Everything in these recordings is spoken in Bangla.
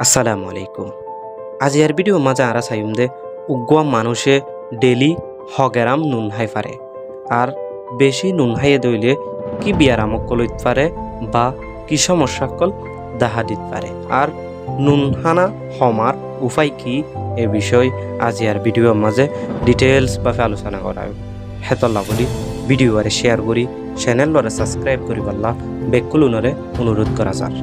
আসসালামু আলাইকুম। আজ এর ভিডিও মাঝে আরা চাইম দে উগ্র মানুষে ডেলি হগেরাম নুন হাই পারে আর বেশি নুন হাইয়ে দইলে কি বিয়ারামক কলইত পারে বা কি সমস্যা কল দেখা দিতে পারে আর নুন হানা হমার উপায় কি এ বিষয় আজ এর ভিডিওর মাঝে ডিটেলস ভাবে আলোচনা করা হেতল্লা বলি ভিডিও আরে শেয়ার করি চ্যানেল লরে সাবস্ক্রাইব করি পাল্লা বেকুলুনরে অনুরোধ করা যার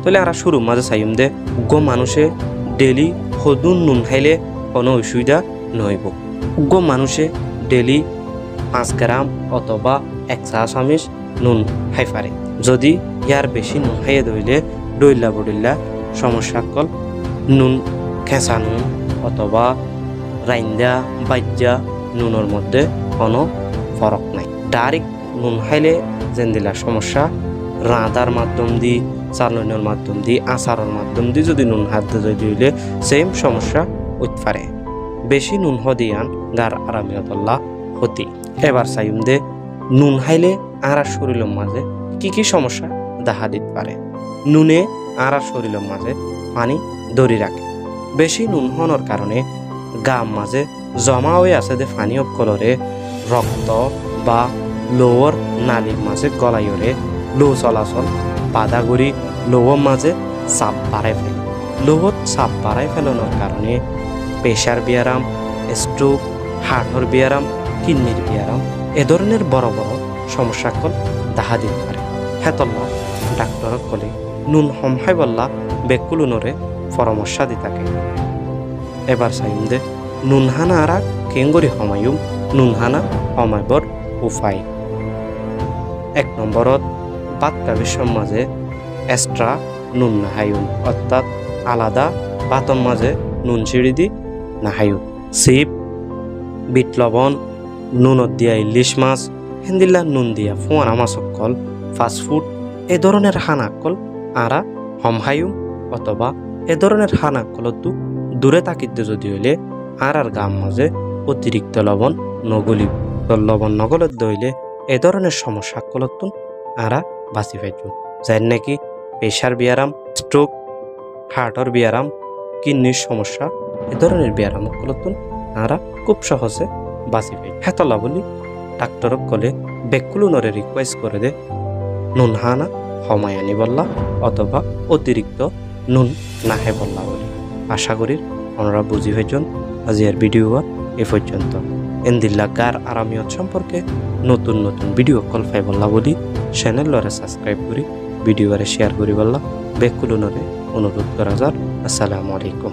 তাহলে আর শুরু মাঝে চাইম দে উগ্র মানুষে ডেলি সদুন নুন খাইলে কোনো অসুবিধা নহব। উগ্র মানুষে ডেলি 5 গ্রাম অথবা 1 চা চামিচ নুন খাই পারে। যদি ইয়ার বেশি নুন খাইয়ে ধরলে ডইলা বডিল্লা সমস্যা কল নুন খেঁচা নুন অথবা রাইন্দা বাজ্যা নুনের মধ্যে কোনো ফরক নাই। ডাইরেক্ট নুন খাইলে যেন দিলা সমস্যা রাঁধার মাধ্যম দিয়ে চালনের মাধ্যম দিয়ে আচারের মাধ্যম দিয়ে যদি নুন হাত দিলে সেম সমস্যা হতে পারে। বেশি নুন হদিয়ান গার আরামিয়তল্লা হতি। এবার চাইম দে নুন খাইলে আর শরীরের মাঝে কি কি সমস্যা দেখা দিতে পারে। নুনে আর শরীরের মাঝে পানি ধরে রাখে। বেশি নুন হওয়ার কারণে গাম মাঝে জমা হয়ে আছে যে পানি অকলরে রক্ত বা লোয়ার নালীর মাঝে গলাইরে লো চলাচল বাধা করি লোহর মাঝে চাপ বাড়াই ফেলে। লোহত চাপ বাড়াই ফেলানোর কারণে প্রেশার বিয়ারাম, স্ট্রোক, হার্টের বিয়ারাম, কিডনির বিয়ারাম এ ধরনের বড় বড় সমস্যা কল দেখা দিতে পারে। হেতল্লা ডাক্তার কলে নুন হমহাই বললা বেকুলুনরে পরামর্শ দি থাকে। এবার চাইম দে নুন হানা আরা কেঙ্গরি হমায়ুম নুন হানা হমাইবর উপায়। 1 নম্বরত বাতকা বিশ্বের মাঝে এক্সট্রা নুন নাহায়ুন অর্থাৎ আলাদা বাতর মাঝে নুন ছিড়ি দি নাহায়ুন। সিপ, বিট লবণ, নুনত দিয়া ইলিশ মাছ হেন্দিল্লা নুন দিয়া ফোয়ানা মাছকল ফাস্টফুড এ ধরনের হানাকল আরা হমহায়ুম অথবা এ ধরনের হানাকলতো দূরে তাকিতে যদি হইলে আর গাম মাঝে অতিরিক্ত লবণ নগলি লবণ নগলত দইলে এ ধরনের সমস্যা কলতুন আরা বাঁচি পাইছুন। যাই নাকি প্রেশার বিয়ারাম, স্ট্রোক, হার্টের বিয়ারাম, কিডনির সমস্যা এ ধরনের বিয়ারাম কলতুন আরা খুব সহজে বাঁচি পাই। হেতলা বলি ডাক্তার কলে বেকুলুনরে রিকোয়েস্ট করে দে নুন হানা হমায়ানি বললা অথবা অতিরিক্ত নুন নাহে বললা বলি। আশা করি ওনারা বুঝি হয়েছেন। আজিয়ার ভিডিও এ পর্যন্ত। এন্দিল্লা গার আরামিয়ত সম্পর্কে নতুন নতুন ভিডিও কল পাই বললা বলি চ্যানেল লরে সাবস্ক্রাইব করি ভিডিও শেয়ার করি বললা বেকুলুনরে অনুরোধ করা যার। আসসালামু আলাইকুম।